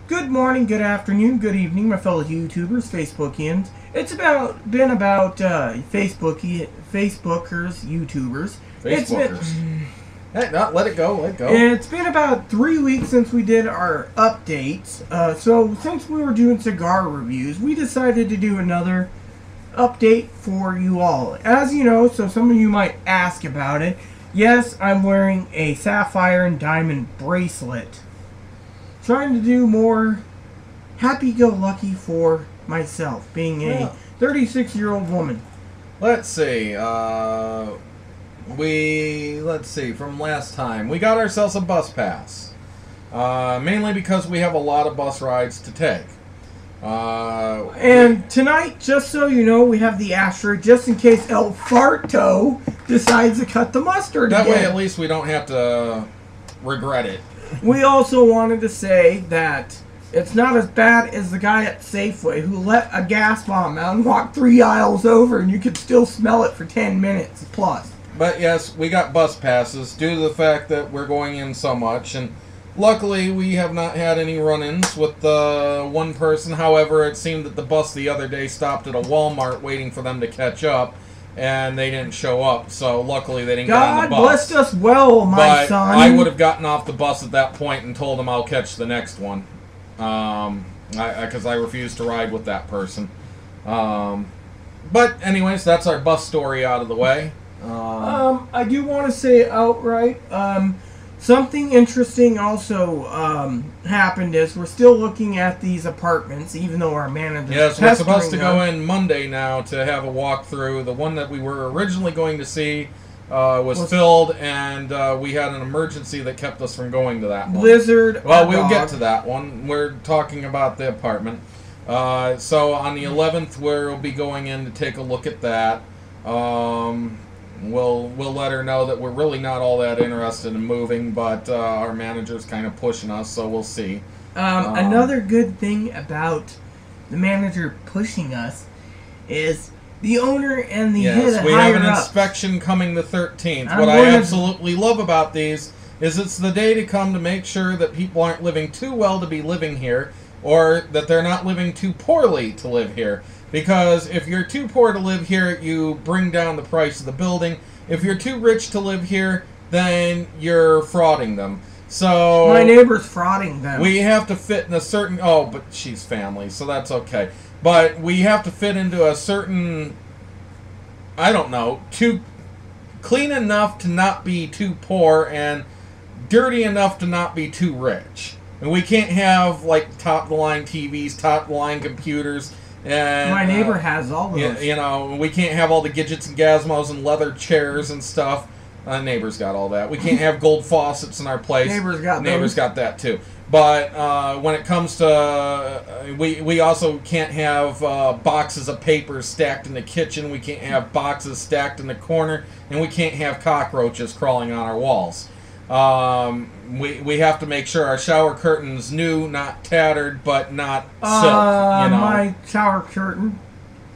Good morning, good afternoon, good evening, my fellow YouTubers, Facebookians. It's been about Facebookers, YouTubers. Hey, no, let it go, let it go. It's been about 3 weeks since we did our updates. So since we were doing cigar reviews, we decided to do another update for you all. As you know, so some of you might ask about it. Yes, I'm wearing a sapphire and diamond bracelet. Trying to do more happy-go-lucky for myself, being a 36-year-old woman. Let's see, from last time, we got ourselves a bus pass. Mainly because we have a lot of bus rides to take. And tonight, just so you know, we have the asterisk just in case El Farto decides to cut the mustard That again. way at least we don't have to regret it. We also wanted to say that it's not as bad as the guy at Safeway who let a gas bomb out and walked 3 aisles over and you could still smell it for 10 minutes plus. But yes, we got bus passes due to the fact that we're going in so much, and luckily we have not had any run-ins with one person. However, it seemed that the bus the other day stopped at a Walmart waiting for them to catch up, and they didn't show up, so luckily they didn't get on the bus. God blessed us well, my son. I would have gotten off the bus at that point and told them I'll catch the next one. Because I refused to ride with that person. But anyways, that's our bus story out of the way. I do want to say outright, something interesting also happened is we're still looking at these apartments, even though our manager. Yes, we're supposed to go in Monday now to have a walkthrough. The one that we were originally going to see was filled, and we had an emergency that kept us from going to that one. Blizzard. Well, we'll get to that one. We're talking about the apartment. So on the 11th, we'll be going in to take a look at that. We'll let her know that we're really not all that interested in moving, but our manager's kind of pushing us, so we'll see. Another good thing about the manager pushing us is the owner and the head Yes, we have an inspection coming the 13th. What I absolutely love about these is it's the day to come to make sure that people aren't living too well to be living here, or that they're not living too poorly to live here. Because if you're too poor to live here, you bring down the price of the building. If you're too rich to live here, then you're frauding them. So my neighbor's frauding them. We have to fit in a certain... Oh, but she's family, so that's okay. But we have to fit into a certain... I don't know. Too clean enough to not be too poor and dirty enough to not be too rich. And we can't have, like, top-of-the-line TVs, top-of-the-line computers... And, my neighbor has all those. You know, we can't have all the gadgets and gizmos and leather chairs and stuff. Neighbor's got all that. We can't have gold faucets in our place. Neighbor's got that too. But when it comes to... we also can't have boxes of papers stacked in the kitchen. We can't have boxes stacked in the corner. And we can't have cockroaches crawling on our walls. We have to make sure our shower curtain's new, not tattered, but not silk, you know. My shower curtain,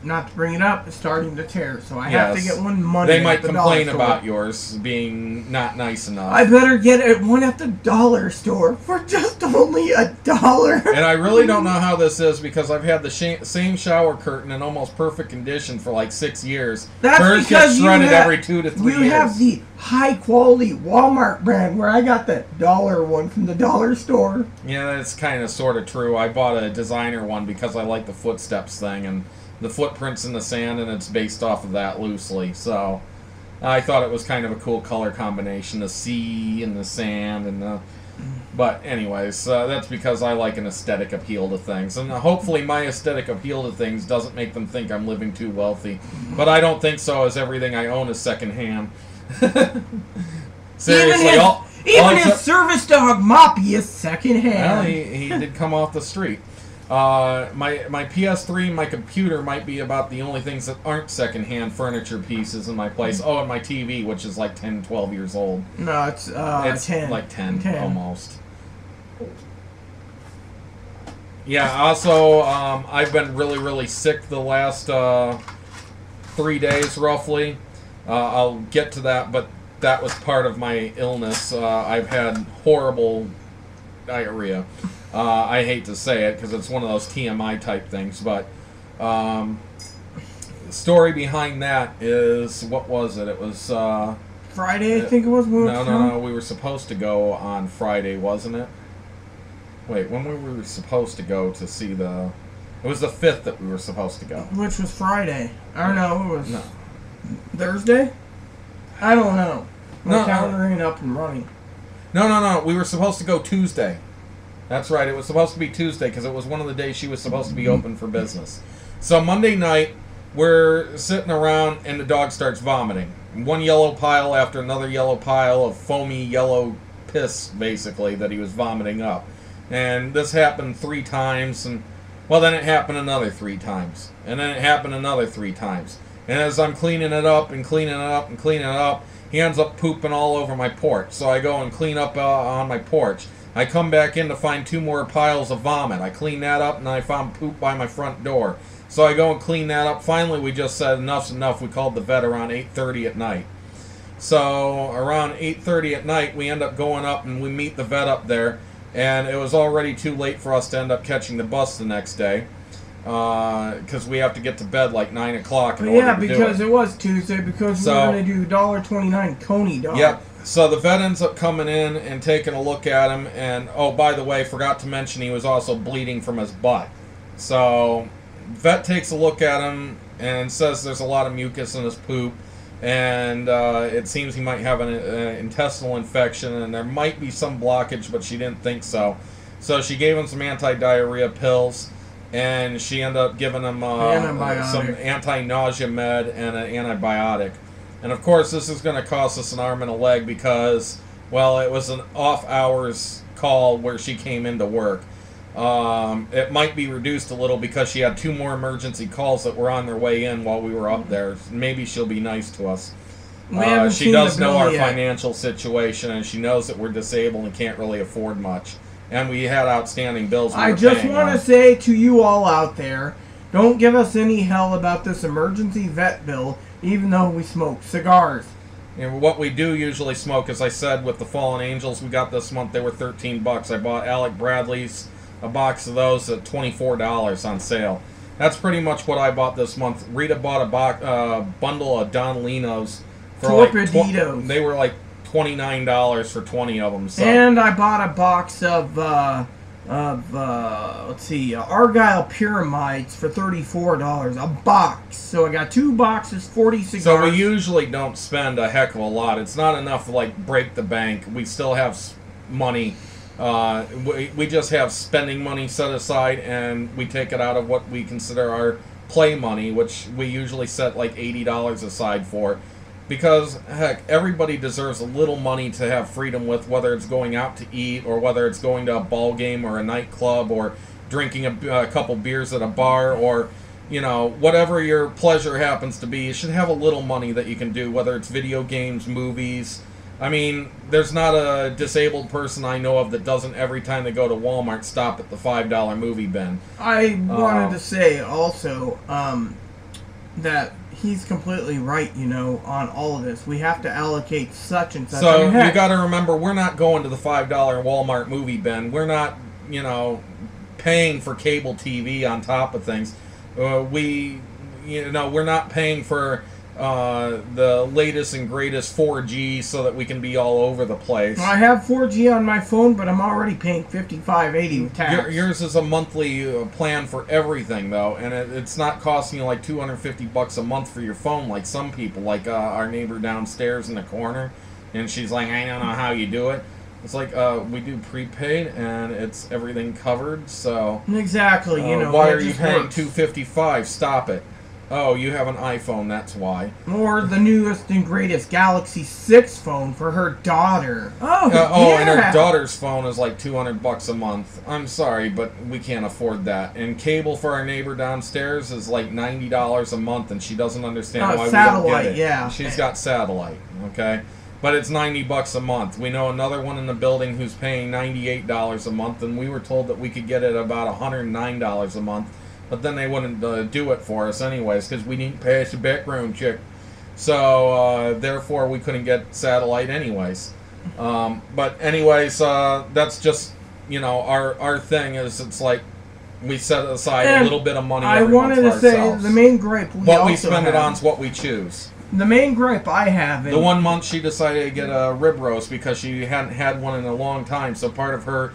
not to bring it up, is starting to tear, so I have to get one Monday. They might complain about yours being not nice enough. I better get one at the dollar store for just only $1. And I really don't know how this is because I've had the same shower curtain in almost perfect condition for like 6 years. That's Hers because gets shredded every 2 to 3 years. You have the high-quality Walmart brand, where I got the dollar one from the dollar store. Yeah, that's kind of sort of true. I bought a designer one because I like the footsteps thing, and the footprints in the sand, and it's based off of that loosely. So I thought it was kind of a cool color combination, the sea and the sand and the... But anyways, that's because I like an aesthetic appeal to things. And hopefully my aesthetic appeal to things doesn't make them think I'm living too wealthy. But I don't think so, as everything I own is secondhand. Seriously, even his service dog Moppy is secondhand. Well, he did come off the street. My PS3 and my computer might be about the only things that aren't secondhand furniture pieces in my place. Oh, and my TV, which is like 10, 12 years old. No, it's 10. Like 10, almost. Yeah, also, I've been really, really sick the last 3 days, roughly. I'll get to that, but that was part of my illness. I've had horrible diarrhea. I hate to say it because it's one of those TMI type things, but the story behind that is, what was it? It was Friday, I think it was. No. We were supposed to go on Friday, wasn't it? Wait, when we were supposed to go to see the... It was the 5th that we were supposed to go. Which was Friday. Or no, it was Thursday? I don't know. My calendar ain't up and running. No. We were supposed to go Tuesday. That's right. It was supposed to be Tuesday because it was one of the days she was supposed to be open for business. So Monday night, we're sitting around and the dog starts vomiting. One yellow pile after another yellow pile of foamy yellow piss, basically, that he was vomiting up. And this happened 3 times, and well, then it happened another 3 times. And then it happened another 3 times. And as I'm cleaning it up and cleaning it up and cleaning it up, he ends up pooping all over my porch. So I go and clean up on my porch. I come back in to find 2 more piles of vomit. I clean that up, and I found poop by my front door. So I go and clean that up. Finally, we just said enough's enough. We called the vet around 8:30 at night. So around 8:30 at night, we end up going up, and we meet the vet up there. And it was already too late for us to end up catching the bus the next day. Because we have to get to bed like 9 o'clock in order to do it. Yeah, because it was Tuesday, because we were going to do $1.29 Coney dog. Yep. So the vet ends up coming in and taking a look at him. And, oh, by the way, forgot to mention he was also bleeding from his butt. So vet takes a look at him and says there's a lot of mucus in his poop. And it seems he might have an intestinal infection, and there might be some blockage, but she didn't think so. So she gave him some anti-diarrhea pills, and she ended up giving him some anti-nausea med and an antibiotic. And of course, this is going to cost us an arm and a leg because, well, it was an off-hours call where she came into work. It might be reduced a little because she had 2 more emergency calls that were on their way in while we were up there. Maybe she'll be nice to us. She does know our financial situation, and she knows that we're disabled and can't really afford much. And we had outstanding bills. I just want to say to you all out there, don't give us any hell about this emergency vet bill, even though we smoke cigars. And what we do usually smoke, as I said, with the Fallen Angels we got this month, they were $13. I bought Alec Bradley's a box of those at $24 on sale. That's pretty much what I bought this month. Rita bought a bundle of Don Linos for Torpeditos. They were like $29 for 20 of them. So. And I bought a box of let's see, Argyle Pyramides for $34 a box. So I got 2 boxes, 40 cigars. So we usually don't spend a heck of a lot. It's not enough to like break the bank. We still have money. We just have spending money set aside, and we take it out of what we consider our play money, which we usually set like $80 aside for. Because, heck, everybody deserves a little money to have freedom with, whether it's going out to eat, or whether it's going to a ball game or a nightclub, or drinking a couple beers at a bar, or, you know, whatever your pleasure happens to be. You should have a little money that you can do, whether it's video games, movies. I mean, there's not a disabled person I know of that doesn't, every time they go to Walmart, stop at the $5 movie bin. I wanted to say also that he's completely right, you know, on all of this. We have to allocate such and such. So you got to remember, we're not going to the $5 Walmart movie bin. We're not, you know, paying for cable TV on top of things. We're not paying for the latest and greatest 4G so that we can be all over the place. I have 4G on my phone, but I'm already paying $55.80 with tax. Yours is a monthly plan for everything, though, and it's not costing you like $250 a month for your phone like some people, like our neighbor downstairs in the corner, and she's like, I don't know how you do it. It's like, we do prepaid, and it's everything covered, so... Exactly, you know. Why are you paying $255? Stop it. Oh, you have an iPhone, that's why. Or the newest and greatest Galaxy 6 phone for her daughter. And her daughter's phone is like $200 a month. I'm sorry, but we can't afford that. And cable for our neighbor downstairs is like $90 a month, and she doesn't understand why we don't get it. Yeah. She's got satellite, okay? But it's $90 a month. We know another one in the building who's paying $98 a month, and we were told that we could get it about $109 a month. But then they wouldn't do it for us anyways, because we didn't pass a background check. So, therefore, we couldn't get satellite anyways. But anyways, that's just you know, our thing is it's like we set aside And a little bit of money I every month wanted for to say ourselves. the main gripe What we spend it on is what we choose. The main gripe I have is... The one month she decided to get a rib roast because she hadn't had one in a long time, so part of her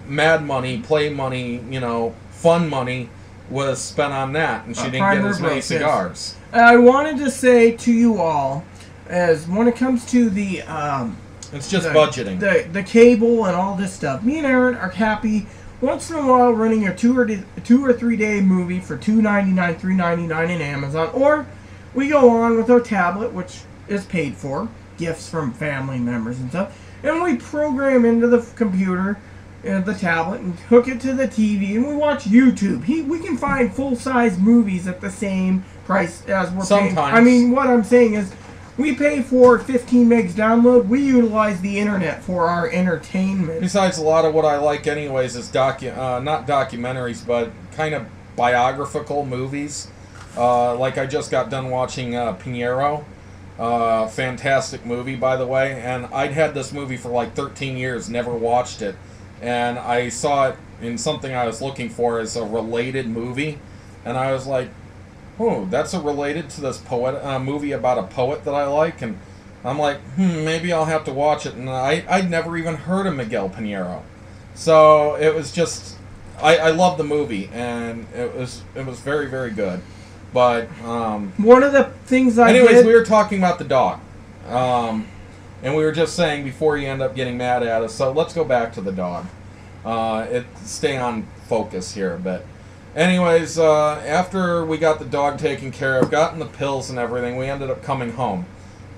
mad money, play money, you know, fun money was spent on that, and she didn't get as many cigars. I wanted to say to you all, as when it comes to the... it's just budgeting. The cable and all this stuff, me and Aaron are happy once in a while running a 2 or 3 day movie for $2.99, $3.99 in Amazon, or we go on with our tablet, which is paid for, gifts from family members and stuff, and we program into the computer, the tablet, and hook it to the TV, and we watch YouTube. We can find full-size movies at the same price as we're paying. I mean, what I'm saying is, we pay for 15 megs download. We utilize the internet for our entertainment. Besides, a lot of what I like anyways is not documentaries, but kind of biographical movies. Like I just got done watching Pinheiro. Fantastic movie, by the way. And I'd had this movie for like 13 years, never watched it. And I saw it in something I was looking for as a related movie. And I was like, oh, that's related to this movie about a poet that I like. And I'm like, maybe I'll have to watch it. And I'd never even heard of Miguel Pinheiro. So it was just, I loved the movie. And it was very, very good. But one of the things we were talking about the dog, and we were just saying before you end up getting mad at us. So let's go back to the dog. Stay on focus here a bit. Anyways, after we got the dog taken care of, gotten the pills and everything, we ended up coming home,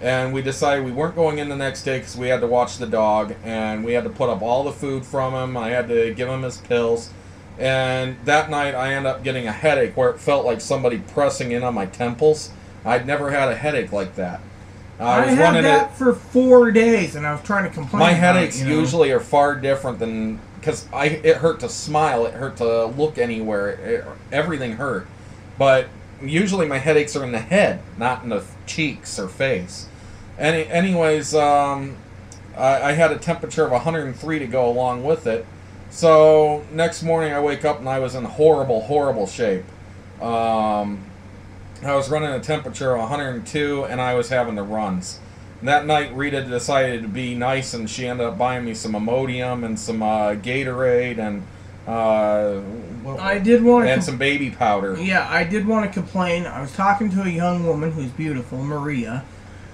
and we decided we weren't going in the next day because we had to watch the dog, and we had to put up all the food from him. I had to give him his pills. And that night I ended up getting a headache where it felt like somebody pressing in on my temples. I'd never had a headache like that. I had that for 4 days, and I was trying to complain. My headaches usually are far different than... Because it hurt to smile, it hurt to look anywhere, everything hurt. But usually my headaches are in the head, not in the cheeks or face. Anyways, I had a temperature of 103 to go along with it. So, next morning I wake up and I was in horrible, horrible shape. I was running a temperature of 102 and I was having the runs. And that night Rita decided to be nice and she ended up buying me some Imodium and some Gatorade and some baby powder. Yeah, I did want to complain. I was talking to a young woman who's beautiful, Maria.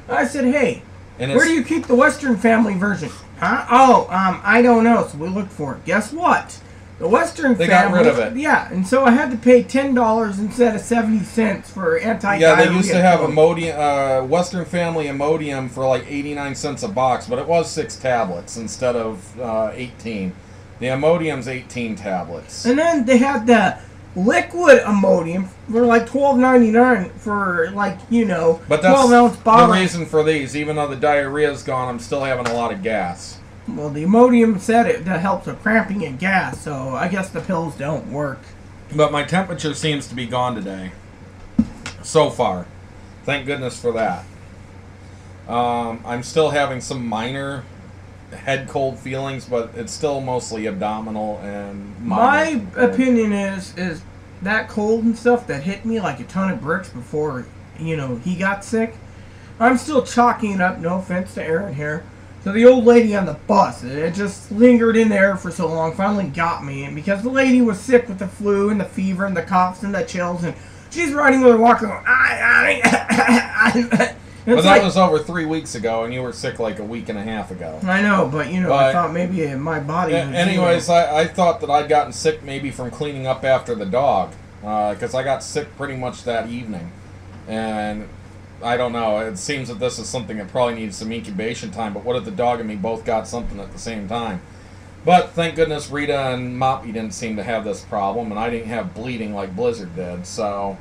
I said, hey, where do you keep the Western Family version? Huh? Oh, I don't know. So we looked for it. Guess what? The Western Family... They got rid of it. Yeah, and so I had to pay $10 instead of 70 cents for anti-diarrhea. Yeah, they used to have Imodium, Western Family Imodium for like 89 cents a box, but it was 6 tablets instead of 18. The Imodium's 18 tablets. And then they had the liquid Imodium for like $12.99 for like, you know, but 12-ounce bottle. The reason for these, even though the diarrhea's gone, I'm still having a lot of gas. Well, the Imodium said that helps with cramping and gas, so I guess the pills don't work. But my temperature seems to be gone today. So far. Thank goodness for that. I'm still having some minor head cold feelings, but it's still mostly abdominal and my opinion is that cold and stuff that hit me like a ton of bricks before, you know, he got sick. I'm still chalking it up, no offense to Aaron here, so the old lady on the bus. It just lingered in there for so long, finally got me, and because the lady was sick with the flu and the fever and the coughs and the chills, and she's riding with her walker going, but that was over 3 weeks ago, and you were sick like a week and a half ago. I know, but you know, I thought maybe my body was... Anyways, I thought that I'd gotten sick maybe from cleaning up after the dog, because I got sick pretty much that evening. And I don't know, it seems that this is something that probably needs some incubation time, but what if the dog and me both got something at the same time? But thank goodness Rita and Moppy didn't seem to have this problem, and I didn't have bleeding like Blizzard did, so...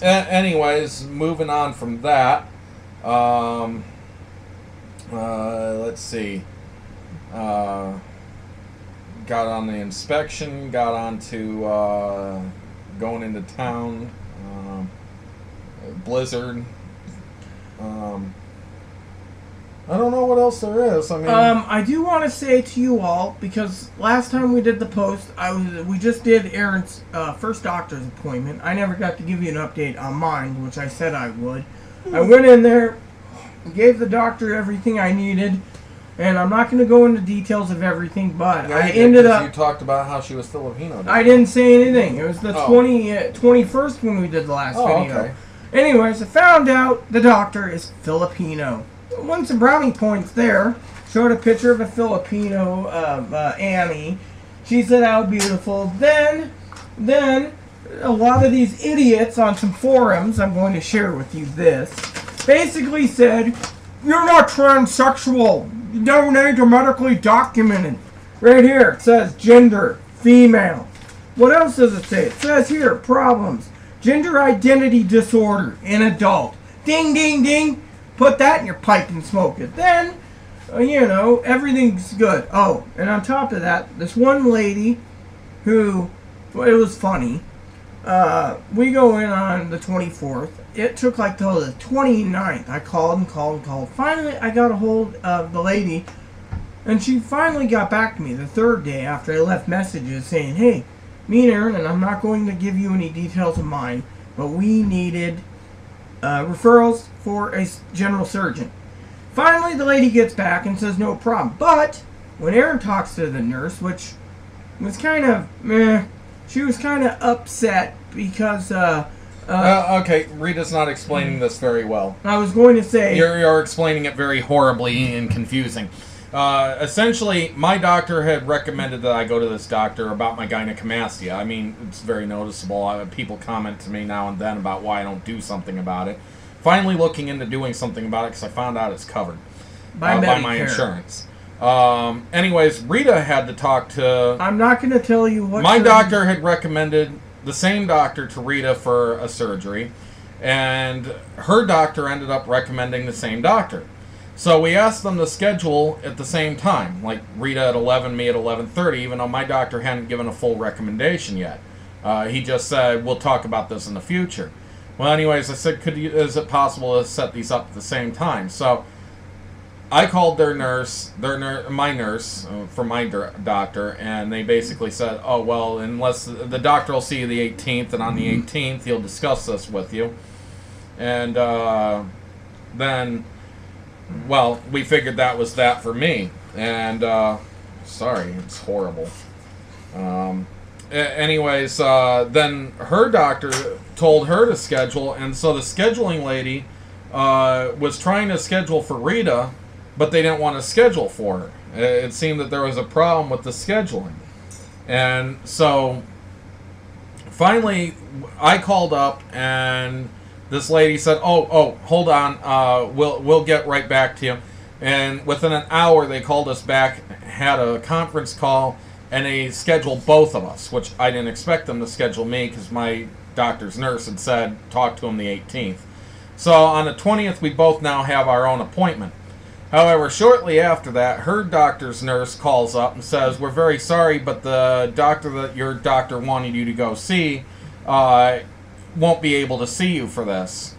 anyways, moving on from that, let's see, got on the inspection, got on to going into town, Blizzard, I don't know what else there is. I mean, I do want to say to you all, because last time we did the post, we just did Aaron's first doctor's appointment. I never got to give you an update on mine, which I said I would. I went in there, gave the doctor everything I needed, and I'm not going to go into details of everything, but yeah, I ended up... You talked about how she was Filipino. I didn't say anything. It was the 21st when we did the last video. Okay. Anyways, I found out the doctor is Filipino. Won some brownie points there. Showed a picture of a Filipino, Annie. She said how beautiful. Then, a lot of these idiots on some forums, I'm going to share with you this, basically said, you're not transsexual. You don't need to medically document it. Right here, it says gender, female. What else does it say? It says here, problems. Gender identity disorder in adult. Ding, ding, ding. Put that in your pipe and smoke it. Then, you know, everything's good. Oh, and on top of that, this one lady who, well, it was funny. We go in on the 24th. It took like till the 29th. I called and called and called. Finally, I got a hold of the lady, and she finally got back to me the third day after I left messages saying, hey, me and Aaron, and I'm not going to give you any details of mine, but we needed referrals for a general surgeon. Finally, the lady gets back and says no problem. But when Aaron talks to the nurse, which was kind of meh, she was kind of upset because okay, Rita's not explaining this very well. I was going to say you're explaining it very horribly and confusing. Essentially, my doctor had recommended that I go to this doctor about my gynecomastia. I mean, it's very noticeable. People comment to me now and then about why I don't do something about it. Finally looking into doing something about it because I found out it's covered by my insurance. Anyways, Rita had to talk to... I'm not going to tell you what... My doctor had recommended the same doctor to Rita for a surgery, and her doctor ended up recommending the same doctor. So we asked them to schedule at the same time, like Rita at 11, me at 11:30, even though my doctor hadn't given a full recommendation yet. He just said, we'll talk about this in the future. Well, anyways, I said, is it possible to set these up at the same time? So I called my nurse from my doctor, and they basically said, oh, well, unless the doctor will see you the 18th, and on the 18th he'll discuss this with you. And then... well, we figured that was that for me, and sorry, it's horrible. Anyways, then her doctor told her to schedule, and so the scheduling lady was trying to schedule for Rita, but they didn't want to schedule for her. It seemed that there was a problem with the scheduling, and so finally I called up and this lady said, oh, hold on, we'll get right back to you. And within an hour, they called us back, had a conference call, and they scheduled both of us, which I didn't expect them to schedule me because my doctor's nurse had said, talk to him the 18th. So on the 20th, we both now have our own appointment. However, shortly after that, her doctor's nurse calls up and says, we're very sorry, but the doctor that your doctor wanted you to go see won't be able to see you for this.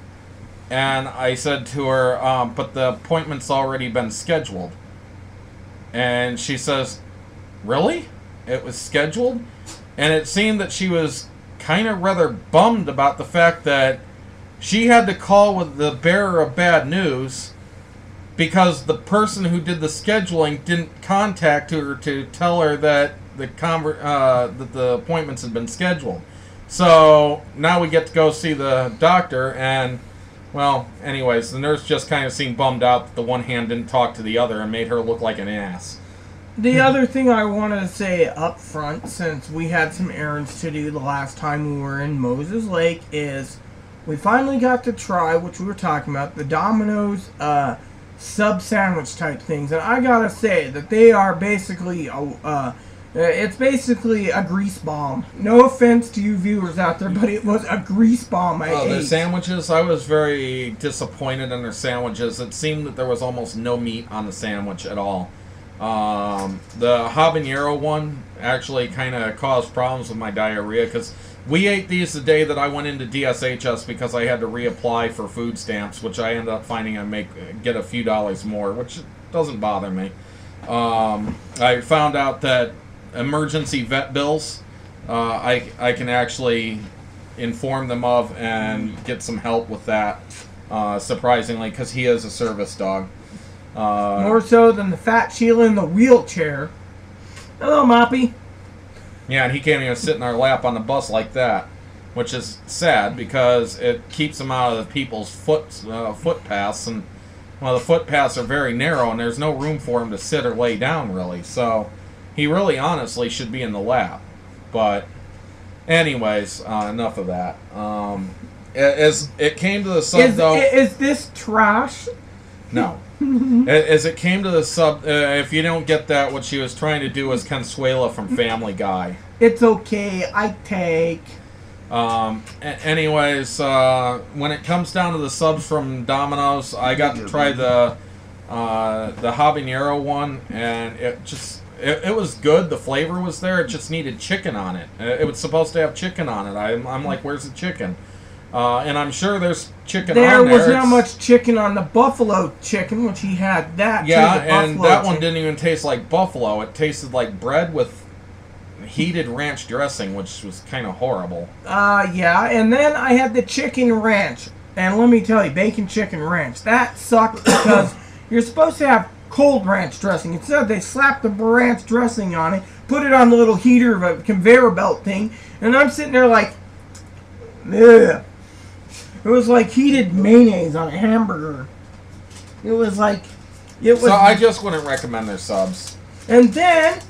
And I said to her, but the appointment's already been scheduled. And she says, really? It was scheduled? And it seemed that she was kind of rather bummed about the fact that she had to call with the bearer of bad news because the person who did the scheduling didn't contact her to tell her that the appointments had been scheduled. So now we get to go see the doctor, and, well, anyways, the nurse just kind of seemed bummed out that the one hand didn't talk to the other and made her look like an ass. The other thing I wanted to say up front, since we had some errands to do the last time we were in Moses Lake, is we finally got to try, which we were talking about, the Dominoes sub sandwich type things. And I gotta say that they are basically it's basically a grease bomb. No offense to you viewers out there, but it was a grease bomb. Their sandwiches, I was very disappointed in their sandwiches. It seemed that there was almost no meat on the sandwich at all. The habanero one actually kind of caused problems with my diarrhea because we ate these the day that I went into DSHS because I had to reapply for food stamps, which I ended up finding I get a few dollars more, which doesn't bother me. I found out that emergency vet bills, I can actually inform them of and get some help with that, surprisingly, because he is a service dog. More so than the fat Sheila in the wheelchair. Hello, Moppy. Yeah, and he can't even sit in our lap on the bus like that, which is sad because it keeps him out of the people's footpaths, and well, the footpaths are very narrow, and there's no room for him to sit or lay down, really. So he really, honestly, should be in the lap. But anyways, enough of that. As it came to the sub, though, is this trash? No. As it came to the sub, if you don't get that, what she was trying to do was Consuela from Family Guy. It's okay, I take. Anyways, when it comes down to the subs from Domino's, I got to try the habanero one, and it was good. The flavor was there. It just needed chicken on it. It was supposed to have chicken on it. I'm like, where's the chicken? And I'm sure there's chicken on there. There was not much chicken on the buffalo chicken, which he had that. Yeah, too, and that one didn't even taste like buffalo. It tasted like bread with heated ranch dressing, which was kind of horrible. Yeah, and then I had the chicken ranch. And let me tell you, bacon chicken ranch, that sucked because you're supposed to have cold ranch dressing. Instead, they slapped the ranch dressing on it, put it on the little heater of a conveyor belt thing, and I'm sitting there like, ugh. It was like heated mayonnaise on a hamburger. It was like... So I just wouldn't recommend their subs. And then...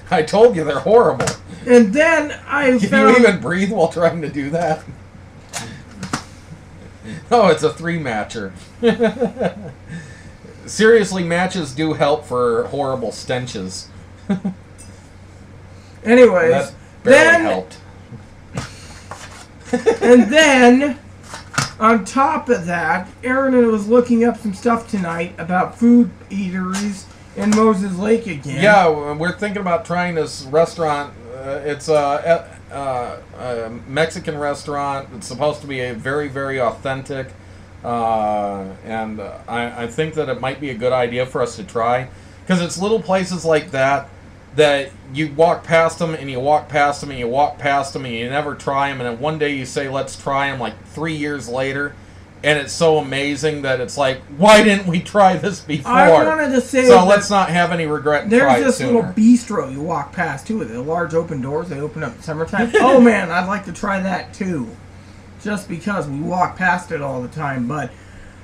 I told you they're horrible. And then I Can found... you even breathe while trying to do that? Oh, it's a 3-matcher. Seriously, matches do help for horrible stenches. Anyways, that barely helped. And then, on top of that, Aaron was looking up some stuff tonight about food eateries in Moses Lake again. Yeah, we're thinking about trying this restaurant. It's a Mexican restaurant. It's supposed to be a very, very authentic. And I think that it might be a good idea for us to try. Because it's little places like that you walk past them and you walk past them and you walk past them and you never try them, and then one day you say let's try them, like 3 years later, and it's so amazing that it's like, why didn't we try this before? I wanted to say, so let's not have any regret and try it there's this sooner. little bistro you walk past too with the large open doors. They open up in summertime. Oh man, I'd like to try that too, just because we walk past it all the time. But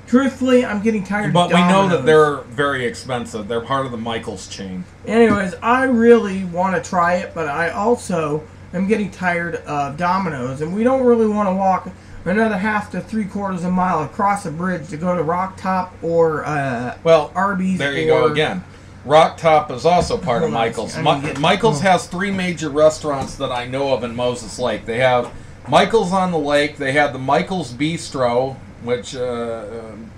truthfully, I'm getting tired But of Domino's. we know that they're very expensive. They're part of the Michaels chain. Anyways, I really want to try it, but I also am getting tired of Domino's, and we don't really want to walk another half to 3/4 of a mile across a bridge to go to Rock Top or Arby's. There you go again. Rock Top is also part of Michaels. Michaels has 3 major restaurants that I know of in Moses Lake. They have Michaels on the Lake. They have the Michaels Bistro, which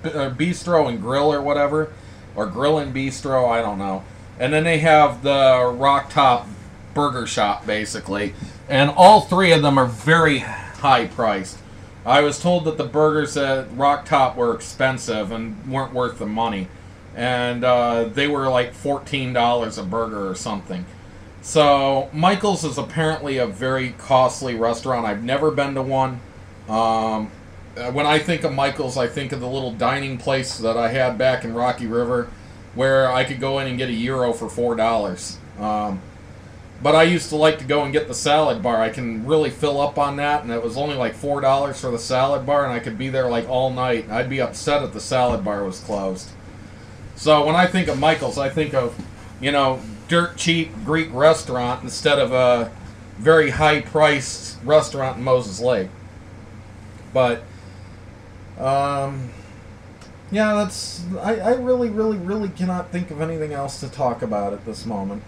Bistro and Grill or whatever, or Grill and Bistro, I don't know. And then they have the Rock Top Burger Shop, basically. And all 3 of them are very high priced. I was told that the burgers at Rock Top were expensive and weren't worth the money. And they were like $14 a burger or something. So Michaels is apparently a very costly restaurant. I've never been to one. When I think of Michaels, I think of the little dining place that I had back in Rocky River where I could go in and get a gyro for $4. But I used to like to go and get the salad bar. I can really fill up on that, and it was only like $4 for the salad bar, and I could be there like all night. I'd be upset if the salad bar was closed. So when I think of Michaels, I think of, dirt cheap Greek restaurant instead of a very high-priced restaurant in Moses Lake. But yeah, I really cannot think of anything else to talk about at this moment.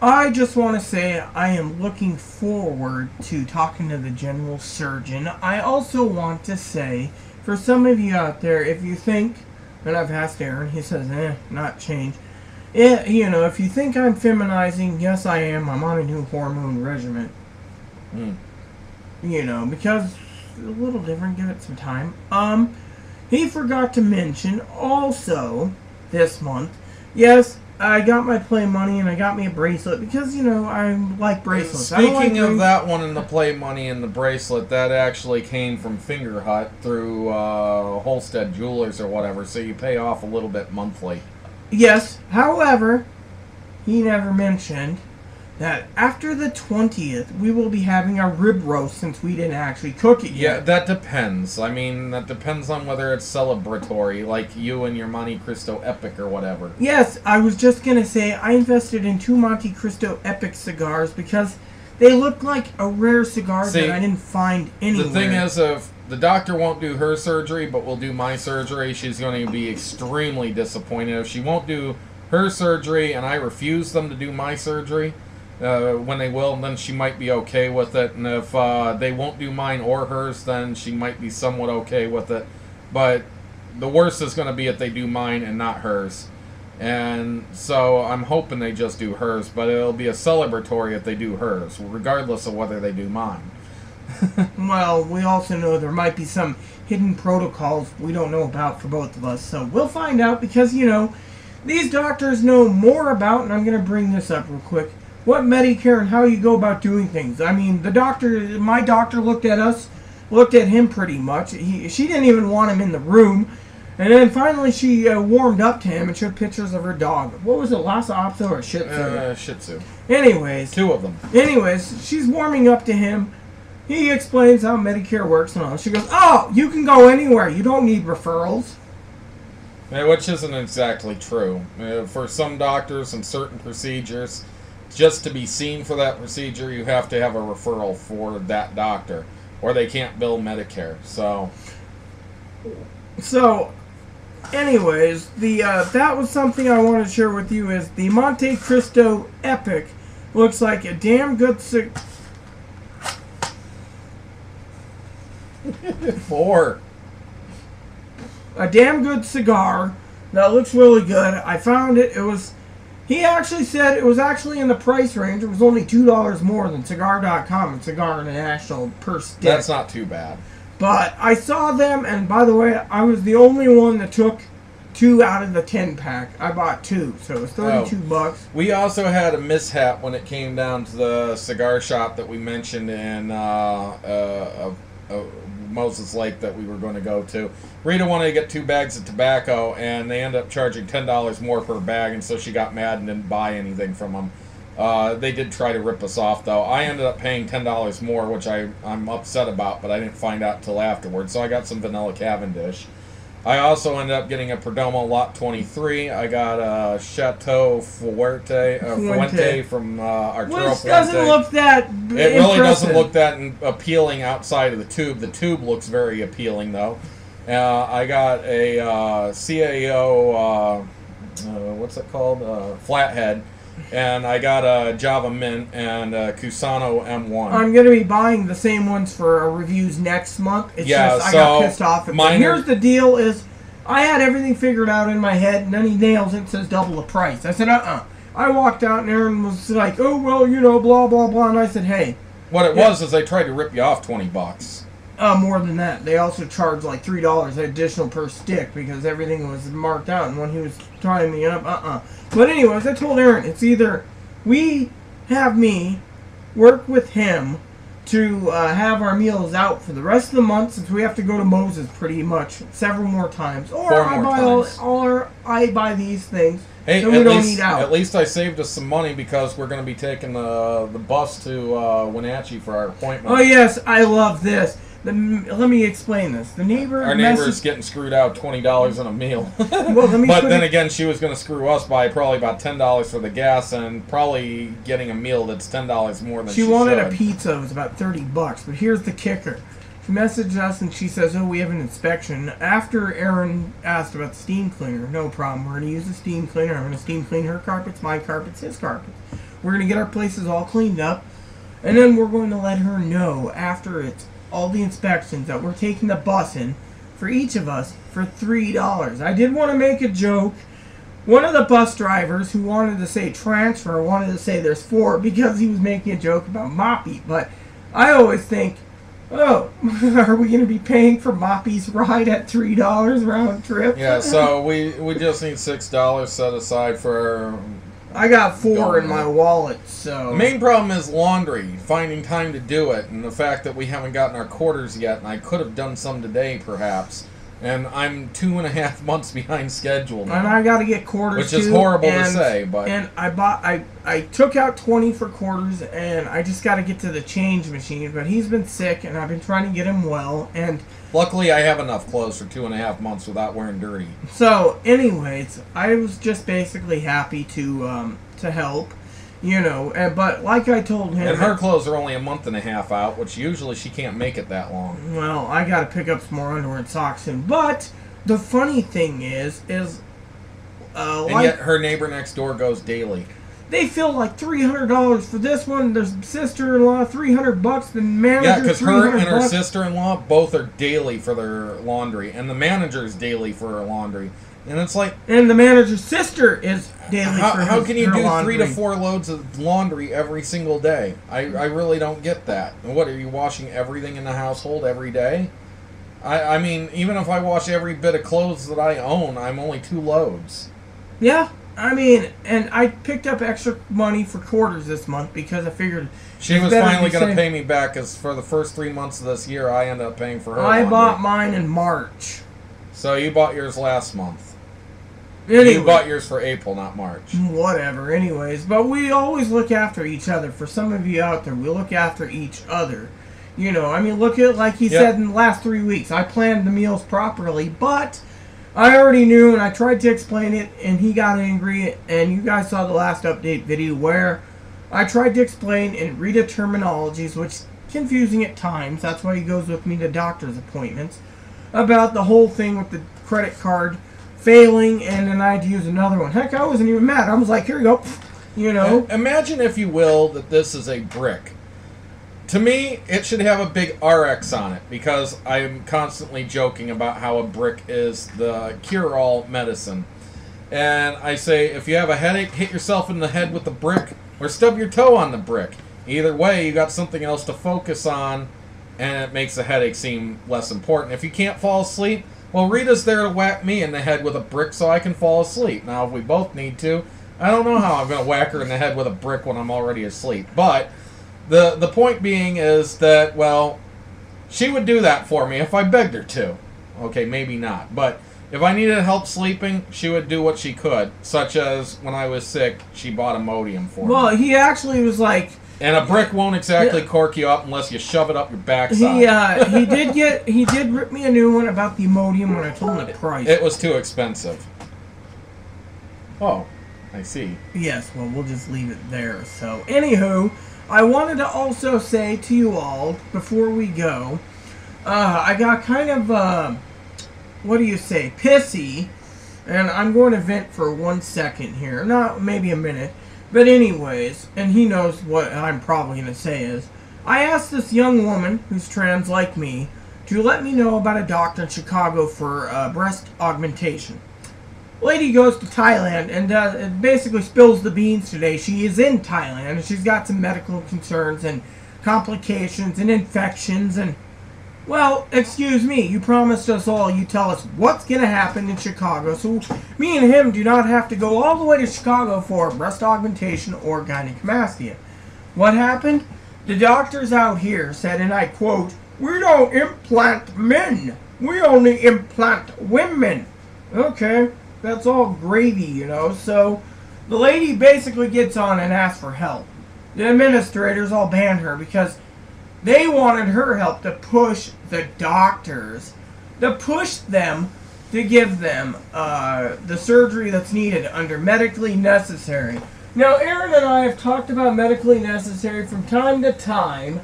I just want to say I am looking forward to talking to the general surgeon. I also want to say, for some of you out there, if you think And I've asked Aaron. He says, not change. Yeah, you know, if you think I'm feminizing, yes, I am. I'm on a new hormone regimen. You know, because a little different. Give it some time. He forgot to mention also this month. Yes, I got my play money and I got me a bracelet because, you know, I like bracelets. Speaking of that one and the play money and the bracelet, that actually came from Finger Hut through Holstead Jewelers or whatever, so you pay off a little bit monthly. Yes, however, he never mentioned that after the 20th, we will be having our rib roast since we didn't actually cook it yet. Yeah, that depends. I mean, that depends on whether it's celebratory, like you and your Monte Cristo Epic or whatever. Yes, I was just going to say I invested in 2 Monte Cristo Epic cigars because they look like a rare cigar that I didn't find anywhere. The thing is, if the doctor won't do her surgery but will do my surgery, she's going to be extremely disappointed. If she won't do her surgery and I refuse them to do my surgery, when they will, then she might be okay with it. And if they won't do mine or hers, then she might be somewhat okay with it. But the worst is going to be if they do mine and not hers. And so I'm hoping they just do hers, but it'll be a celebratory if they do hers, regardless of whether they do mine. Well, we also know there might be some hidden protocols we don't know about for both of us. So we'll find out because, you know, these doctors know more about, and I'm going to bring this up real quick, what Medicare and how you go about doing things. I mean, my doctor looked at him pretty much. She didn't even want him in the room. And then finally she warmed up to him and showed pictures of her dog. What was it, Lhasa Apso or Shih Tzu? Shih Tzu. Anyways. 2 of them. Anyways, she's warming up to him. He explains how Medicare works and all. She goes, oh, you can go anywhere. You don't need referrals. Which isn't exactly true. For some doctors and certain procedures, just to be seen for that procedure, you have to have a referral for that doctor, or they can't bill Medicare. So, anyways, that was something I wanted to share with you. Is the Monte Cristo Epic looks like a damn good a damn good cigar that looks really good. I found it. He actually said it was actually in the price range. It was only $2 more than Cigar.com and Cigar International per stick. That's not too bad. But I saw them, and by the way, I was the only one that took 2 out of the 10-pack. I bought 2, so it was $32. We also had a mishap when it came down to the cigar shop that we mentioned in Moses Lake that we were going to go to. Rita wanted to get 2 bags of tobacco, and they ended up charging $10 more per bag, and so she got mad and didn't buy anything from them. They did try to rip us off, though. I ended up paying $10 more, which I'm upset about, but I didn't find out until afterwards, so I got some vanilla Cavendish. I also ended up getting a Perdomo Lot 23. I got a Chateau Fuente from Arturo Fuente. Which doesn't look that It really doesn't look that appealing outside of the tube. The tube looks very appealing, though. I got a CAO, what's it called? Flathead. And I got a Java Mint and a Cusano M1. I'm going to be buying the same ones for our reviews next month. It's just I got pissed off. Here's the deal is, I had everything figured out in my head, and then he nails it and says double the price. I said, I walked out, and Aaron was like, oh, well, you know, blah, blah, blah. And I said, hey. What it was is they tried to rip you off $20. More than that. They also charged like $3 additional per stick because everything was marked out. And when he was trying me up, But anyways, I told Aaron, it's either we have me work with him to have our meals out for the rest of the month since we have to go to Moses pretty much several more times, or I buy these things. Hey, so we don't eat out. At least I saved us some money because we're going to be taking the bus to Wenatchee for our appointment. Oh yes, I love this. Let me explain this. Our neighbor's getting screwed out $20 on a meal. Well, but then again, she was going to screw us by probably about $10 for the gas and probably getting a meal that's $10 more than she wanted should. A pizza. It was about $30. But here's the kicker. She messaged us and she says, oh, we have an inspection. After Aaron asked about the steam cleaner, no problem. We're going to use the steam cleaner. I'm going to steam clean her carpets, my carpets, his carpets. We're going to get our places all cleaned up. And then we're going to let her know after it's all the inspections that we're taking the bus in for each of us for $3. I did want to make a joke. One of the bus drivers who wanted to say transfer wanted to say there's 4 because he was making a joke about Moppy. But I always think, oh, are we going to be paying for Moppy's ride at $3 round trip? Yeah, so we just need $6 set aside for... I got 4 in my wallet, so... The main problem is laundry, finding time to do it, and the fact that we haven't gotten our quarters yet, and I could have done some today, perhaps. And I'm 2.5 months behind schedule now. And I got to get quarters, which is horrible to say, but... And I took out 20 for quarters, and I just got to get to the change machine. But he's been sick, and I've been trying to get him well, and... Luckily, I have enough clothes for 2.5 months without wearing dirty. So, anyways, I was just basically happy to help, you know. But like I told him... And her clothes are only 1.5 months out, which usually she can't make it that long. Well, I got to pick up some more underwear and socks soon. But the funny thing is... and yet her neighbor next door goes daily. They feel like $300 for this one. There's sister-in-law, $300. The manager, yeah, because her and her $300. sister-in-law both are daily for their laundry, and the manager's daily for her laundry. And it's like... And the manager's sister is daily for her How can you do laundry? 3 to 4 loads of laundry every single day? I really don't get that. And what, are you washing everything in the household every day? I mean, even if I wash every bit of clothes that I own, I'm only 2 loads. Yeah. I mean, and I picked up extra money for quarters this month because I figured... She was finally going to pay me back, because for the first 3 months of this year, I ended up paying for her laundry. I bought mine in March. So you bought yours last month. Anyway, you bought yours for April, not March. Whatever, anyways. But we always look after each other. For some of you out there, we look after each other. You know, I mean, look at, like he said in the last 3 weeks, I planned the meals properly, but... I already knew, and I tried to explain it, and he got angry, and you guys saw the last update video where I tried to explain and read the terminologies, which is confusing at times. That's why he goes with me to doctor's appointments, about the whole thing with the credit card failing, and then I had to use another one. Heck, I wasn't even mad. I was like, here you go, you know. Imagine, if you will, that this is a brick. To me, it should have a big RX on it, because I'm constantly joking about how a brick is the cure-all medicine. And I say, if you have a headache, hit yourself in the head with the brick, or stub your toe on the brick. Either way, you got something else to focus on, and it makes the headache seem less important. If you can't fall asleep, well, Rita's there to whack me in the head with a brick so I can fall asleep. Now, if we both need to, I don't know how I'm going to whack her in the head with a brick when I'm already asleep. But... The point being is that, well, she would do that for me if I begged her to. Okay, maybe not. But if I needed help sleeping, she would do what she could. Such as, when I was sick, she bought Imodium for me. Well, he actually was like... And a brick won't exactly cork you up unless you shove it up your backside. He did rip me a new one about the Imodium when I told him the price. It was too expensive. Oh, I see. Yes, well, we'll just leave it there. So, anywho... I wanted to also say to you all, before we go, I got kind of, what do you say, pissy, and I'm going to vent for 1 second here, not maybe a minute, but anyways, and he knows what I'm probably going to say is, I asked this young woman, who's trans like me, to let me know about a doctor in Chicago for breast augmentation. Lady goes to Thailand and basically spills the beans today. She is in Thailand and she's got some medical concerns and complications and infections and, well, excuse me, you promised us all you tell us what's going to happen in Chicago. So me and him do not have to go all the way to Chicago for breast augmentation or gynecomastia. What happened? The doctors out here said, and I quote, "We don't implant men. We only implant women." Okay. That's all gravy, you know. So the lady basically gets on and asks for help. The administrators all banned her because they wanted her help to push the doctors, to push them to give them the surgery that's needed under medically necessary. Now, Aaron and I have talked about medically necessary from time to time,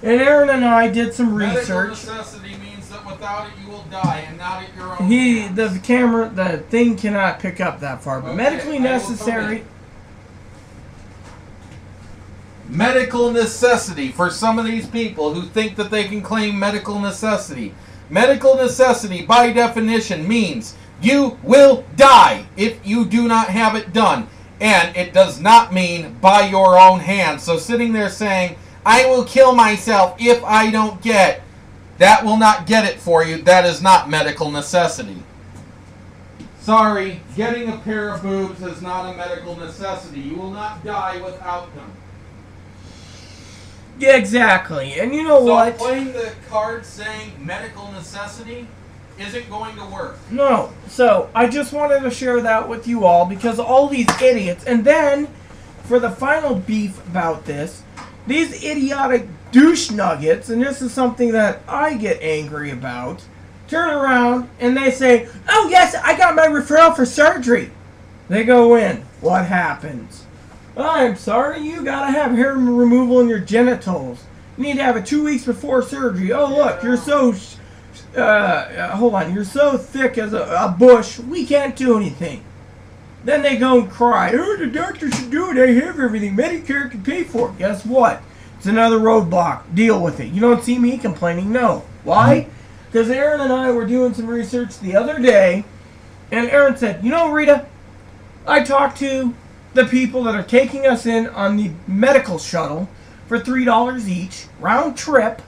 and Aaron and I did some research. Medical necessity means that without it you will die, and not at your own hands. The thing cannot pick up that far, but okay, medically necessary. Medical necessity for some of these people who think that they can claim medical necessity. Medical necessity, by definition, means you will die if you do not have it done. And it does not mean by your own hand. So sitting there saying, I will kill myself if I don't get it, that will not get it for you. That is not medical necessity. Sorry, getting a pair of boobs is not a medical necessity. You will not die without them. Yeah, exactly. And you know what? So playing the card saying medical necessity isn't going to work. No. So I just wanted to share that with you all because all these idiots. And then, for the final beef about this, these idiotic douche nuggets, and this is something that I get angry about, turn around and they say, oh yes, I got my referral for surgery. They go in. What happens? I'm sorry, you gotta have hair removal in your genitals. You need to have it 2 weeks before surgery. Oh look, you're so, hold on, you're so thick as a bush, we can't do anything. Then they go and cry, oh, the doctor should do it, I have everything, Medicare can pay for it. Guess what? It's another roadblock, deal with it. You don't see me complaining, no. Why? Because Aaron and I were doing some research the other day, and Aaron said, you know, Rita, I talked to the people that are taking us in on the medical shuttle for $3 each, round trip.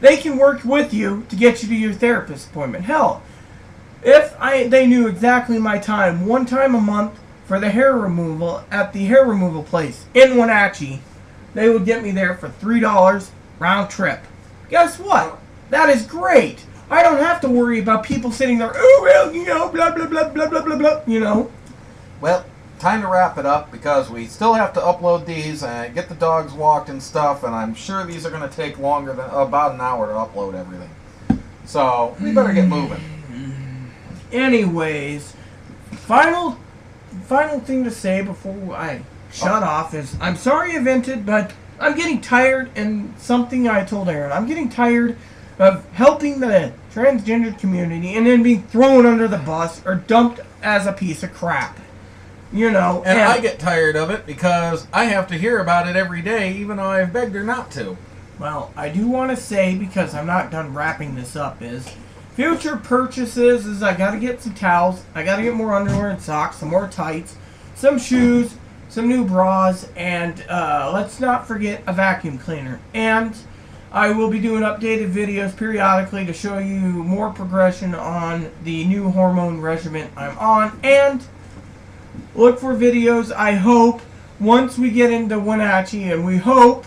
They can work with you to get you to your therapist appointment. Hell, if they knew exactly my time, one time a month for the hair removal at the hair removal place in Wenatchee, they would get me there for $3 round trip. Guess what? That is great. I don't have to worry about people sitting there, oh, well, you know, blah, blah, blah, blah, blah, blah, blah, you know. Well, time to wrap it up because we still have to upload these and get the dogs walked and stuff, and I'm sure these are going to take longer than about an hour to upload everything. So, we better get moving. Anyways, final thing to say before I shut off is I'm sorry I vented, but I'm getting tired, and something I told Aaron, I'm getting tired of helping the transgender community and then being thrown under the bus or dumped as a piece of crap. You know. And I get tired of it because I have to hear about it every day, even though I've begged her not to. Well, I do want to say, because I'm not done wrapping this up, is future purchases is I got to get some towels, I got to get more underwear and socks, some more tights, some shoes, some new bras, and let's not forget a vacuum cleaner. And I will be doing updated videos periodically to show you more progression on the new hormone regimen I'm on, and look for videos, I hope, once we get into Wenatchee, and we hope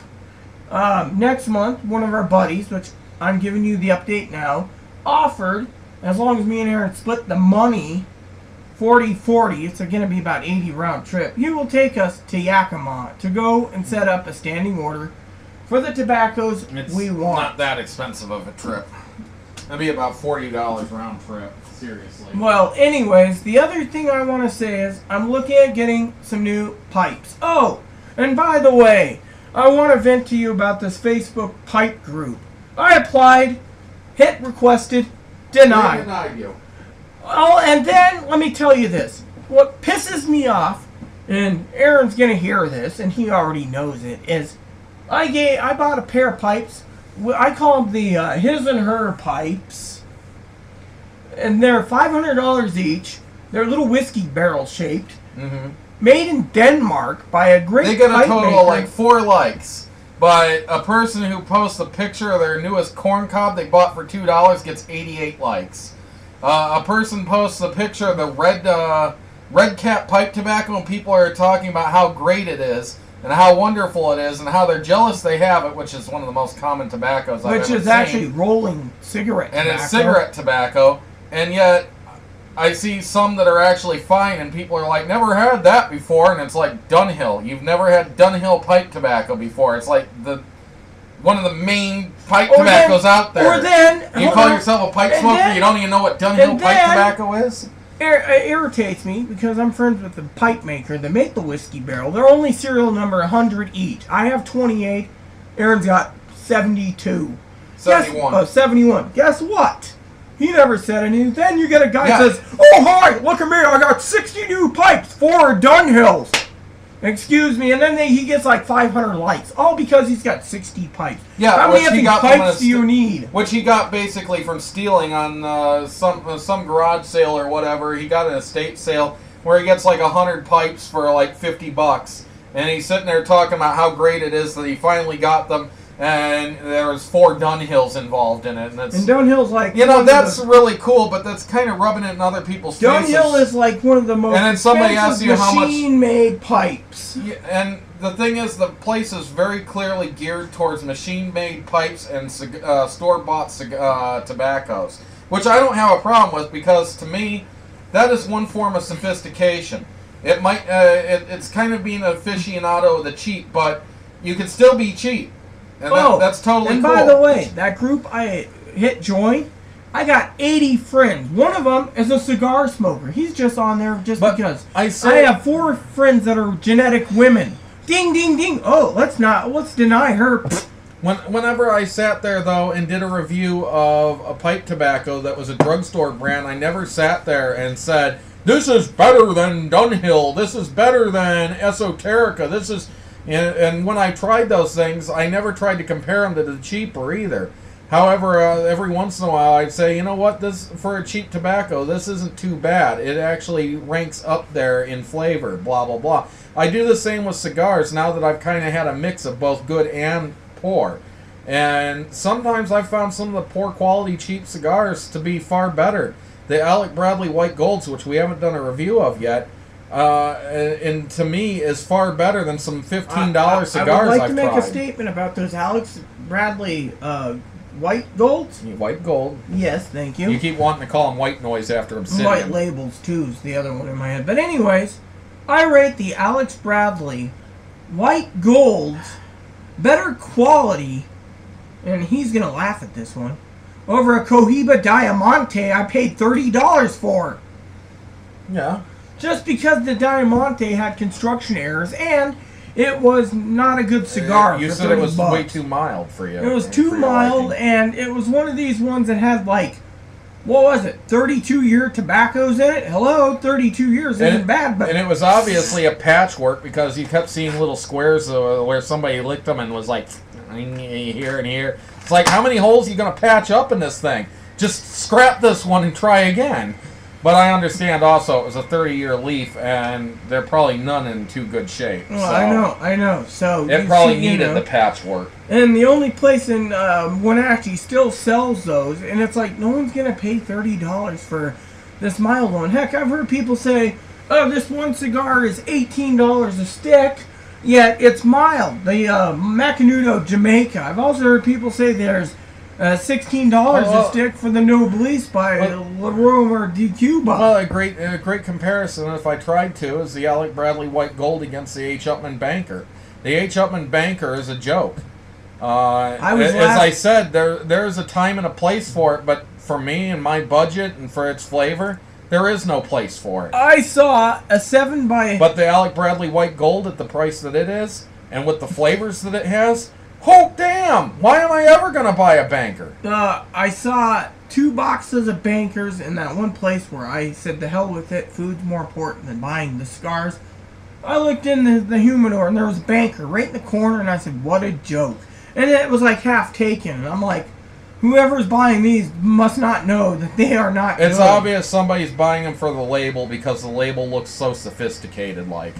next month, one of our buddies, which I'm giving you the update now, offered, as long as me and Aaron split the money, 40-40, it's going to be about 80 round trip, he will take us to Yakima to go and set up a standing order for the tobaccos we want. It's not that expensive of a trip. It'll be about $40 round trip. Seriously. Well, anyways, the other thing I want to say is I'm looking at getting some new pipes. Oh, and by the way, I want to vent to you about this Facebook pipe group. I applied, hit requested, denied. They denied you. Oh, and then let me tell you this. What pisses me off, and Aaron's going to hear this, and he already knows it, is I bought a pair of pipes. I call them the his and her pipes. And they're $500 each. They're little whiskey barrel shaped. Mm-hmm. Made in Denmark by a great pipe maker. They got a total of like 4 likes. But a person who posts a picture of their newest corn cob they bought for $2 gets 88 likes. A person posts a picture of the red cap pipe tobacco, and people are talking about how great it is and how wonderful it is and how they're jealous they have it, which is one of the most common tobaccos I've ever seen. Which is actually rolling cigarette tobacco. And it's cigarette tobacco. And yet, I see some that are actually fine, and people are like, never had that before, and it's like Dunhill. You've never had Dunhill pipe tobacco before. It's like one of the main pipe tobaccos out there. Or then... You call yourself a pipe smoker, you don't even know what Dunhill pipe tobacco is? It irritates me, because I'm friends with the pipe maker that make the whiskey barrel. They're only serial number 100 each. I have 28. Aaron's got 72. 71. 71. Guess what? He never said anything. Then you get a guy that says, oh, hi, look at me. I got 60 new pipes, 4 Dunhills. Excuse me, and then he gets like 500 likes, all because he's got 60 pipes. Yeah, how many of these pipes do you need? Which he got basically from stealing on some garage sale or whatever. He got an estate sale where he gets like 100 pipes for like $50, and he's sitting there talking about how great it is that he finally got them. And there was 4 Dunhills involved in it, and Dunhill's like that's really cool, but that's kind of rubbing it in other people's faces. Dunhill is like one of the most and then somebody asks you how much machine-made pipes. Yeah, and the thing is, the place is very clearly geared towards machine-made pipes and store-bought tobaccos, which I don't have a problem with because to me, that is one form of sophistication. It might it's kind of being an aficionado of the cheap, but you can still be cheap. And that's totally cool. And by the way, that group I hit join, I got 80 friends. One of them is a cigar smoker. He's just on there because. I have 4 friends that are genetic women. Ding, ding, ding. Oh, let's deny her. Whenever I sat there, though, and did a review of a pipe tobacco that was a drugstore brand, I never sat there and said, this is better than Dunhill. This is better than Esoterica. This is... And when I tried those things, I never tried to compare them to the cheaper either. However, every once in a while, I'd say, you know what, this for a cheap tobacco, this isn't too bad. It actually ranks up there in flavor, blah, blah, blah. I do the same with cigars now that I've kind of had a mix of both good and poor. And sometimes I've found some of the poor quality cheap cigars to be far better. The Alec Bradley White Golds, which we haven't done a review of yet, and to me is far better than some $15 cigars I've tried. I would like to make a statement about those Alex Bradley White Golds. White Gold. Yes, thank you. You keep wanting to call them White Noise after Obsidian. White Labels, too, is the other one in my head. But anyways, I rate the Alex Bradley White Golds better quality, and he's going to laugh at this one, over a Cohiba Diamante I paid $30 for. Yeah. Just because the Diamante had construction errors and it was not a good cigar. You said it was way too mild for you. It was too mild, and it was one of these ones that had like, what was it, 32-year tobaccos in it? Hello, 32 years isn't bad. But and it was obviously a patchwork because you kept seeing little squares where somebody licked them and was like, here and here. It's like, how many holes are you going to patch up in this thing? Just scrap this one and try again. But I understand also it was a 30-year leaf, and they're probably none in too good shape. Well, so I know. So it probably needed the patchwork. And the only place in Wenatchee still sells those, and it's like no one's gonna pay $30 for this mild one. Heck, I've heard people say, "Oh, this one cigar is $18 a stick, yet it's mild." The Macanudo Jamaica. I've also heard people say there's $16 a stick for the Noblesse by Leroy de Cuba. Well, a great comparison, if I tried to, is the Alec Bradley White Gold against the H. Upmann Banker. The H. Upmann Banker is a joke. As I said, there's a time and a place for it, but for me and my budget and for its flavor, there is no place for it. I saw a 7 by... But the Alec Bradley White Gold at the price that it is, and with the flavors that it has... Oh, damn! Why am I ever going to buy a Banker? I saw 2 boxes of Bankers in that one place where I said, the hell with it, food's more important than buying the cigars. I looked in the humidor and there was a Banker right in the corner and I said, what a joke. And it was like half taken. And I'm like, whoever's buying these must not know that they are not It's good. obvious somebody's buying them for the label because the label looks so sophisticated. Like,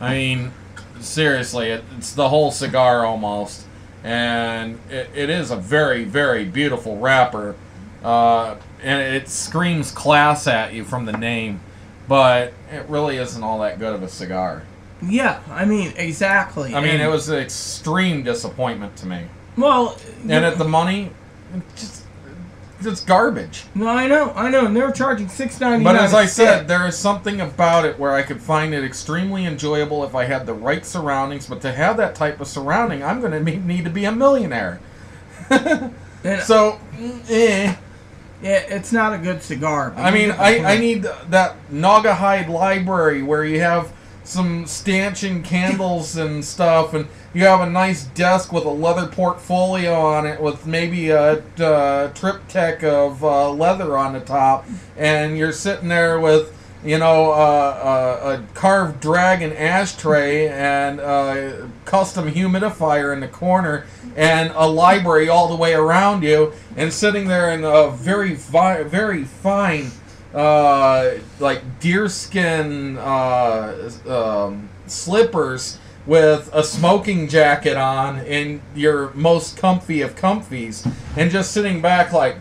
I mean, seriously, it's the whole cigar almost. And it is a very, very beautiful wrapper. And it screams class at you from the name. But it really isn't all that good of a cigar. Yeah, I mean, exactly. I mean, it was an extreme disappointment to me. Well... And at the money, it's garbage. No, I know. And they're charging $6.99. But as I said, there is something about it where I could find it extremely enjoyable if I had the right surroundings. But to have that type of surrounding, I'm going to need to be a millionaire. So, Yeah, it's not a good cigar. I mean, I need that Naugahyde library where you have some stanchion candles and stuff, and you have a nice desk with a leather portfolio on it with maybe a triptych of leather on the top, and you're sitting there with you know, a carved dragon ashtray and a custom humidifier in the corner and a library all the way around you, and sitting there in a very fine, like deerskin slippers with a smoking jacket on in your most comfy of comfies, and just sitting back like,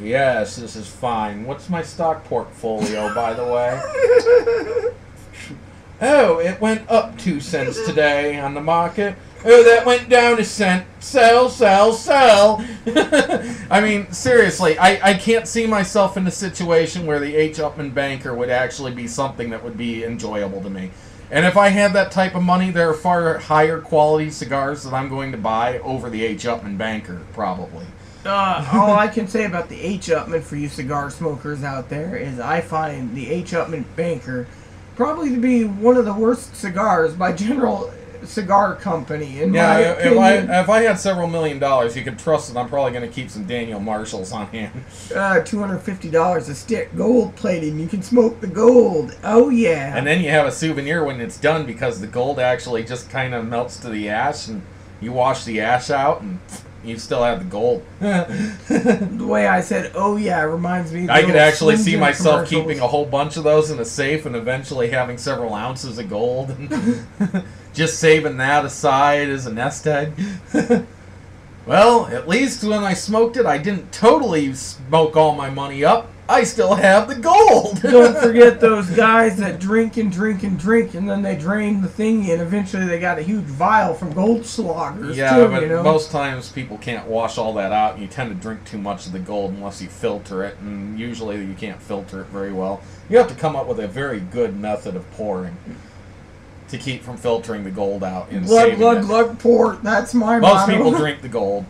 yes, this is fine. What's my stock portfolio, by the way? Oh, it went up 2 cents today on the market. Oh, that went down a cent. Sell, sell, sell. I mean, seriously, I can't see myself in a situation where the H. Upmann Banker would actually be something that would be enjoyable to me. And if I had that type of money, there are far higher quality cigars that I'm going to buy over the H. Upmann Banker, probably. All I can say about the H. Upmann for you cigar smokers out there is I find the H. Upmann Banker probably to be one of the worst cigars by General Cigar Company. In my opinion. If I had several $1 million, you could trust that I'm probably going to keep some Daniel Marshalls on hand. $250 a stick, gold plated. You can smoke the gold. Oh yeah. And then you have a souvenir when it's done, because the gold actually just kind of melts to the ash, and you wash the ash out, and you still have the gold. The way I said, oh yeah, reminds me of I could actually see Slim Jim myself commercials. keeping a whole bunch of those in a safe and eventually having several ounces of gold. And just saving that aside as a nest egg. Well, at least when I smoked it, I didn't totally smoke all my money up. I still have the gold. Don't forget those guys that drink and drink and drink, and then they drain the thingy, and eventually they got a huge vial from Goldschlagers. Yeah, too, but you know? most times people can't wash all that out, and you tend to drink too much of the gold unless you filter it, and usually you can't filter it very well. You have to come up with a very good method of pouring to keep from filtering the gold out. And glug, pour. That's my Most motto. people drink the gold.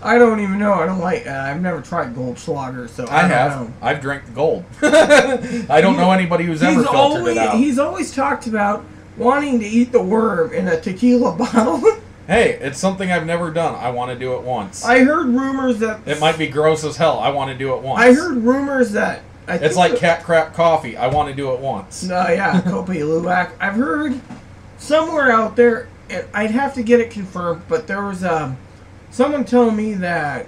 I don't even know. I don't like. I've never tried Goldschlager, so I don't know. I've drank the gold. I don't know anybody who's ever filtered it out. He's always talked about wanting to eat the worm in a tequila bottle. Hey, it's something I've never done. I want to do it once. I heard rumors that it might be gross as hell. I want to do it once. I heard rumors that it's like cat crap coffee. I want to do it once. Yeah, Kopi Luwak. I've heard somewhere out there, and I'd have to get it confirmed, but there was someone telling me that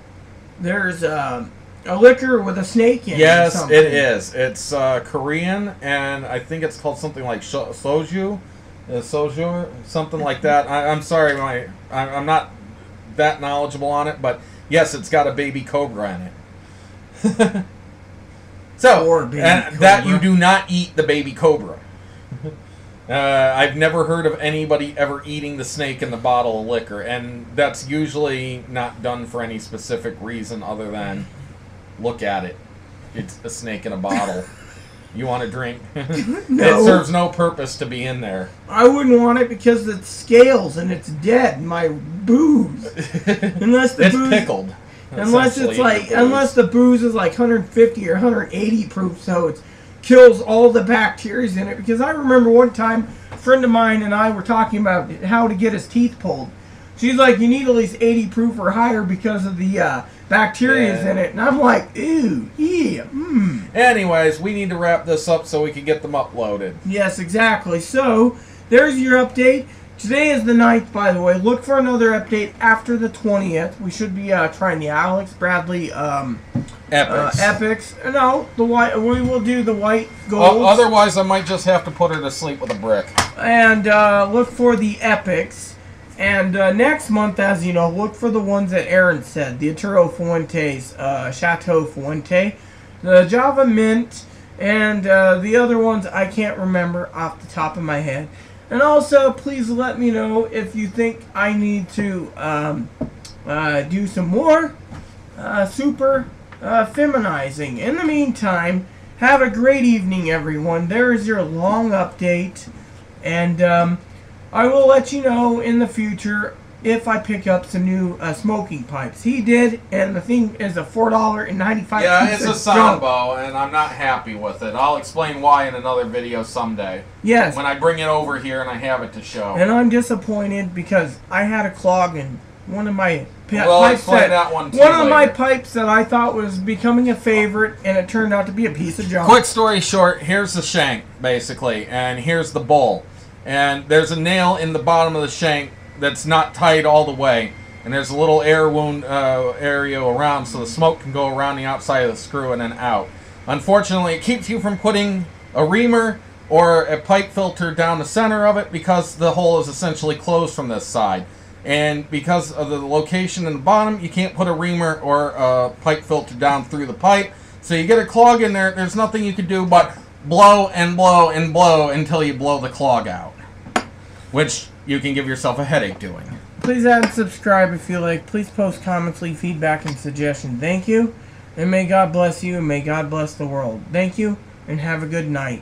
there's a liquor with a snake in it. Yes, it is. It's Korean, and I think it's called something like soju. Soju, something like that. I'm sorry, I'm not that knowledgeable on it, but yes, it's got a baby cobra in it. So, that you do not eat the baby cobra. I've never heard of anybody ever eating the snake in the bottle of liquor, and that's usually not done for any specific reason other than, look at it. It's a snake in a bottle. You want a drink? No. It serves no purpose to be in there. I wouldn't want it because it's scales and it's dead. My booze. Unless the it's booze, pickled. Unless the booze is like 150 or 180 proof, so it kills all the bacteria in it. Because I remember one time, a friend of mine and I were talking about how to get his teeth pulled. She's like, you need at least 80 proof or higher because of the bacteria's in it. And I'm like, ew, yeah, Anyways, we need to wrap this up so we can get them uploaded. Yes, exactly. So, there's your update. Today is the 9th, by the way. Look for another update after the 20th. We should be trying the Alex Bradley Epics. No, the white. We will do the white gold. Otherwise, I might just have to put her to sleep with a brick. And look for the Epics. And next month, as you know, look for the ones that Aaron said. The Arturo Fuentes, Chateau Fuente, the Java Mint, and the other ones I can't remember off the top of my head. And also, please let me know if you think I need to do some more super feminizing. In the meantime, have a great evening, everyone. There is your long update. And I will let you know in the future if I pick up some new smoking pipes. He did, and the thing is a $4.95. Yeah, it's a Sambo, and I'm not happy with it. I'll explain why in another video someday. Yes. When I bring it over here and I have it to show. And I'm disappointed because I had a clog and one of my Well, pipes explain that one to one you of my later. pipes that I thought was becoming a favorite, and it turned out to be a piece of junk. Quick story short, here's the shank, basically, and here's the bowl. And there's a nail in the bottom of the shank that's not tight all the way. And there's a little air wound area around, so the smoke can go around the outside of the screw and then out. Unfortunately, it keeps you from putting a reamer or a pipe filter down the center of it because the hole is essentially closed from this side. And because of the location in the bottom, you can't put a reamer or a pipe filter down through the pipe. So you get a clog in there, there's nothing you can do but blow and blow and blow until you blow the clog out. Which you can give yourself a headache doing. Please add and subscribe if you like. Please post comments, leave feedback, and suggestions. Thank you, and may God bless you, and may God bless the world. Thank you, and have a good night.